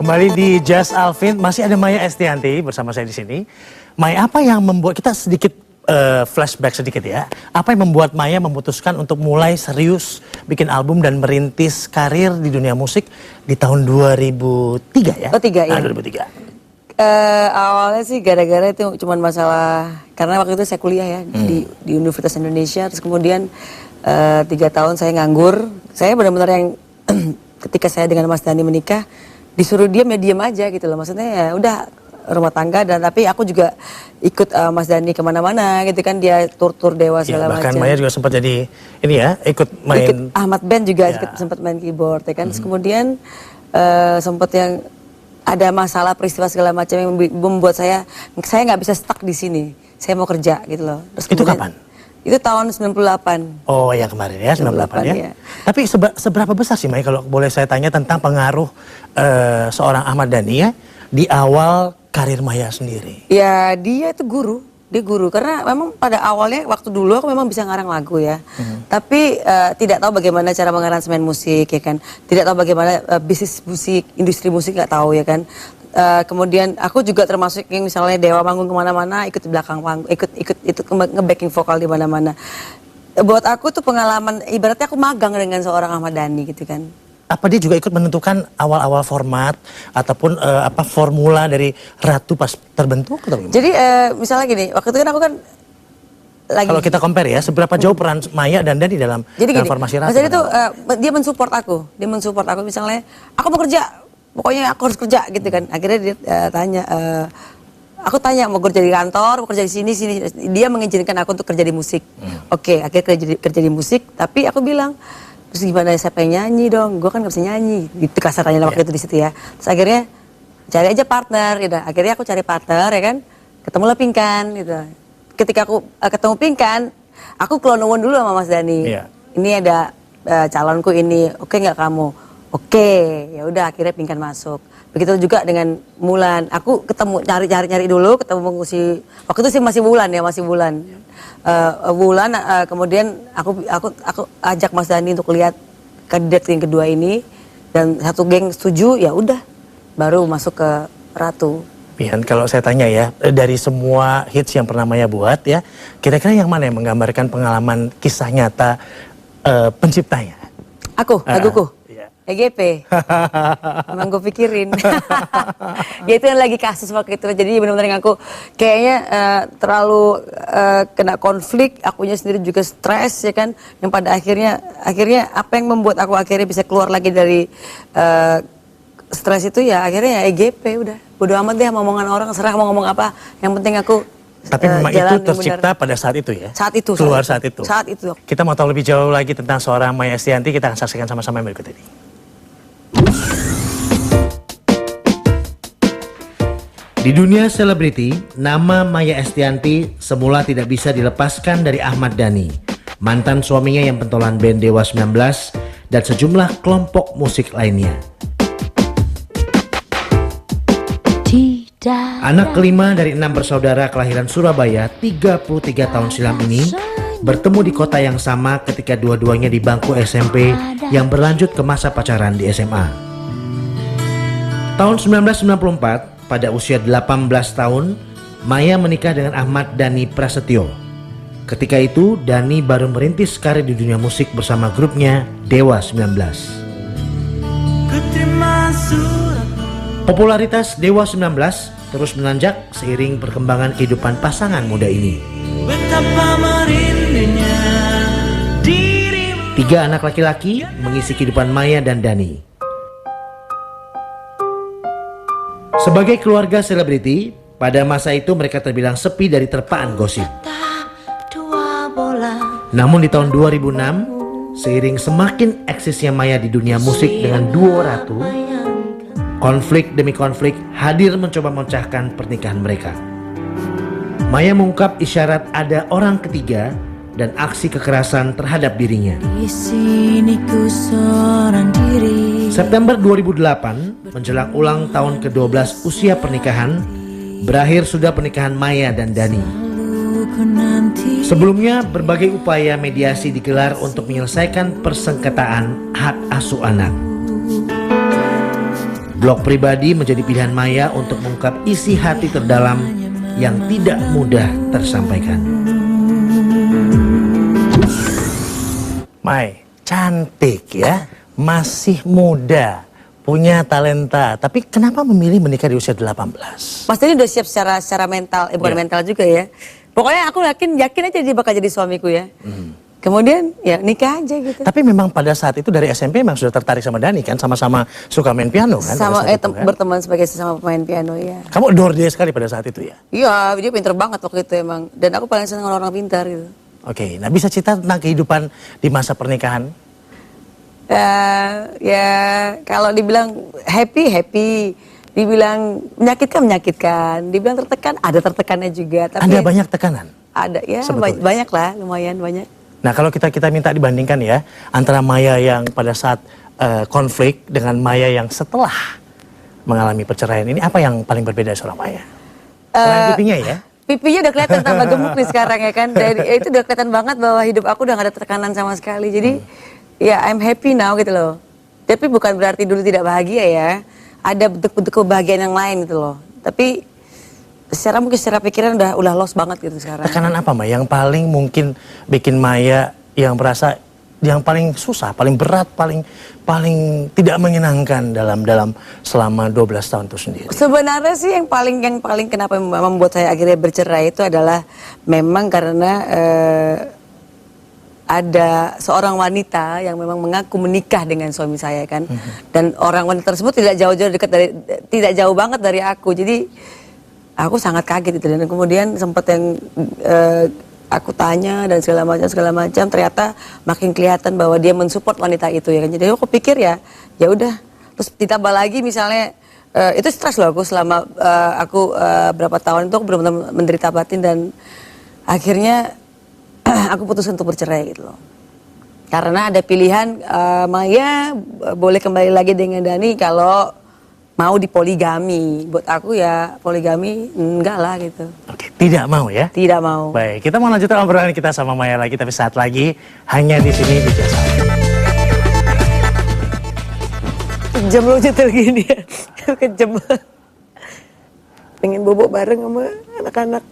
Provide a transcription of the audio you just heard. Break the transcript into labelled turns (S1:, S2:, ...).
S1: Kembali di Just Alvin, masih ada Maya Estianty bersama saya di sini. Maya, apa yang membuat kita sedikit flashback sedikit ya? Apa yang membuat Maya memutuskan untuk mulai serius bikin album dan merintis karir di dunia musik di tahun 2003 ya?
S2: Oh 3 ya?
S1: 2003.
S2: Awalnya sih gara-gara itu cuman masalah, karena waktu itu saya kuliah ya di Universitas Indonesia, terus kemudian 3 tahun saya nganggur. Saya benar-benar yang ketika saya dengan Mas Dhani menikah, disuruh diam ya diam aja gitu loh. Maksudnya ya udah rumah tangga, dan tapi aku juga ikut Mas Dhani kemana-mana gitu kan, dia tur-tur Dewa segala macam.
S1: Bahkan Maya juga sempat jadi ini ya, ikut main.
S2: Ikut Ahmad Band juga, sempat main keyboard ya kan. Terus kemudian sempat yang ada masalah peristiwa segala macam yang membuat saya nggak bisa stuck di sini. Saya mau kerja gitu loh. Terus
S1: itu kapan?
S2: Itu tahun 98.
S1: Oh ya kemarin ya, 98 ya.
S2: Ya.
S1: Tapi seberapa besar sih Maya kalau boleh saya tanya tentang pengaruh seorang Ahmad Dhani ya di awal karir Maya sendiri?
S2: Ya dia itu guru. Dia guru, karena memang pada awalnya waktu dulu aku memang bisa ngarang lagu ya. Tapi tidak tahu bagaimana cara mengaransemen musik ya kan. Tidak tahu bagaimana bisnis musik, industri musik nggak tahu ya kan. Kemudian aku juga termasuk yang misalnya Dewa manggung kemana-mana, ikut di belakang panggung, ikut nge-backing vokal di mana-mana. Buat aku tuh pengalaman, ibaratnya aku magang dengan seorang Ahmad Dhani gitu kan.
S1: Apa dia juga ikut menentukan awal-awal format ataupun formula dari Ratu pas terbentuk atau gimana?
S2: Jadi misalnya gini, waktu itu kan aku kan lagi,
S1: kalau kita compare ya, seberapa jauh peran Maya dan Dhani dalam formasi Ratu?
S2: Jadi itu dia mensupport aku misalnya, aku mau kerja, pokoknya aku harus kerja gitu kan. Akhirnya dia tanya, aku tanya mau kerja di kantor, mau kerja di sini. Dia mengizinkan aku untuk kerja di musik. Oke, akhirnya kerja di musik. Tapi aku bilang, terus gimana, saya pengen nyanyi dong, gue kan gak bisa nyanyi. Itu kasarnya waktu itu di situ ya. Terus akhirnya cari aja partner gitu. Akhirnya aku cari partner ya kan, ketemulah Pinkan gitu. Ketika aku ketemu Pinkan, aku kelonongan dulu sama Mas Dhani. Ini ada calonku ini, oke nggak kamu? Oke, ya udah akhirnya Pinkan masuk. Begitu juga dengan Mulan. Aku ketemu cari dulu, ketemu si waktu itu sih masih Bulan. Bulan kemudian aku ajak Mas Dhani untuk lihat kandidat yang kedua ini, dan satu geng setuju, ya udah baru masuk ke Ratu.
S1: Pian, kalau saya tanya ya, dari semua hits yang pernah Maya buat ya, kira-kira yang mana yang menggambarkan pengalaman kisah nyata penciptanya?
S2: Laguku. EGP, emang gue pikirin. Ya itu yang lagi kasus waktu itu. Jadi benar-benar yang aku kayaknya terlalu kena konflik, akunya sendiri juga stres ya kan. Yang pada akhirnya apa yang membuat aku akhirnya bisa keluar lagi dari stres itu ya akhirnya ya EGP udah. Bodo amat deh omongan orang, serah mau ngomong apa. Yang penting aku
S1: tapi memang itu tercipta pada saat itu ya?
S2: Saat itu. Saat itu.
S1: Kita mau tahu lebih jauh lagi tentang seorang Maya Estianty, kita akan saksikan sama-sama yang berikut ini. Di dunia selebriti, nama Maya Estianty semula tidak bisa dilepaskan dari Ahmad Dhani, mantan suaminya yang pentolan band Dewa 19 dan sejumlah kelompok musik lainnya. Anak kelima dari 6 bersaudara kelahiran Surabaya 33 tahun silam ini bertemu di kota yang sama ketika dua-duanya di bangku SMP yang berlanjut ke masa pacaran di SMA. Tahun 1994, pada usia 18 tahun, Maya menikah dengan Ahmad Dhani Prasetyo. Ketika itu, Dhani baru merintis karir di dunia musik bersama grupnya Dewa 19. Popularitas Dewa 19 terus menanjak seiring perkembangan kehidupan pasangan muda ini. Tiga anak laki-laki mengisi kehidupan Maya dan Dhani. Sebagai keluarga selebriti, pada masa itu mereka terbilang sepi dari terpaan gosip. Namun di tahun 2006, seiring semakin eksisnya Maya di dunia musik dengan duo Ratu, konflik demi konflik hadir mencoba memecahkan pernikahan mereka. Maya mengungkap isyarat ada orang ketiga dan aksi kekerasan terhadap dirinya. September 2008, menjelang ulang tahun ke-12 usia pernikahan, berakhir sudah pernikahan Maya dan Dhani. Sebelumnya, berbagai upaya mediasi digelar untuk menyelesaikan persengketaan hak asuh anak. Blog pribadi menjadi pilihan Maya untuk mengungkap isi hati terdalam yang tidak mudah tersampaikan.
S3: Mai, cantik ya, masih muda, punya talenta, tapi kenapa memilih menikah di usia 18?
S2: Pasti ini udah siap secara mental, bukan mental juga ya. Pokoknya aku yakin aja dia bakal jadi suamiku ya. Kemudian ya nikah aja gitu.
S3: Tapi memang pada saat itu dari SMP memang sudah tertarik sama Dani kan, sama-sama suka main piano kan?
S2: Sama
S3: pada saat itu, kan?
S2: berteman sebagai sesama pemain piano ya.
S3: Kamu adore dia sekali pada saat itu ya?
S2: Iya, dia pinter banget waktu itu emang. Dan aku paling seneng orang pintar gitu.
S3: Oke, nah bisa cerita tentang kehidupan di masa pernikahan?
S2: Ya kalau dibilang happy, dibilang menyakitkan, dibilang tertekan, ada tertekannya juga. Tapi
S3: Anda banyak tekanan?
S2: ada ya,
S3: Sebetulnya.
S2: banyak lah, lumayan banyak.
S3: Nah kalau kita minta dibandingkan ya, antara Maya yang pada saat konflik dengan Maya yang setelah mengalami perceraian ini, apa yang paling berbeda seorang Maya? Selain pipinya ya?
S2: Pipinya udah kelihatan tambah gemuk nih sekarang ya kan. Dan itu udah kelihatan banget bahwa hidup aku udah gak ada tekanan sama sekali. Jadi ya I'm happy now gitu loh. Tapi bukan berarti dulu tidak bahagia ya. Ada bentuk-bentuk kebahagiaan yang lain gitu loh. Tapi secara pikiran udah lost banget gitu sekarang.
S3: Tekanan apa Maya yang paling mungkin bikin Maya yang merasa yang paling susah, paling berat, paling tidak menyenangkan dalam selama 12 tahun itu sendiri?
S2: Sebenarnya sih yang paling kenapa membuat saya akhirnya bercerai itu adalah memang karena ada seorang wanita yang memang mengaku menikah dengan suami saya kan. Dan orang wanita tersebut tidak jauh banget dari aku. Jadi aku sangat kaget itu, dan kemudian sempat yang aku tanya dan segala macam, ternyata makin kelihatan bahwa dia mensupport wanita itu ya kan. Jadi aku pikir ya udah, terus ditambah lagi misalnya itu stres loh aku selama berapa tahun itu aku benar-benar menderita batin, dan akhirnya aku putuskan untuk bercerai gitu loh. Karena ada pilihan Maya boleh kembali lagi dengan Dani kalau mau dipoligami. Buat aku ya poligami enggak lah gitu.
S3: Oke, tidak mau ya?
S2: Tidak mau.
S3: Baik, kita mau lanjutkan obrolan kita sama Maya lagi, tapi saat lagi hanya di sini di Jasa.
S2: Kejam lo nyetel gini ya. Kejam. Pengen bobo bareng sama anak-anak.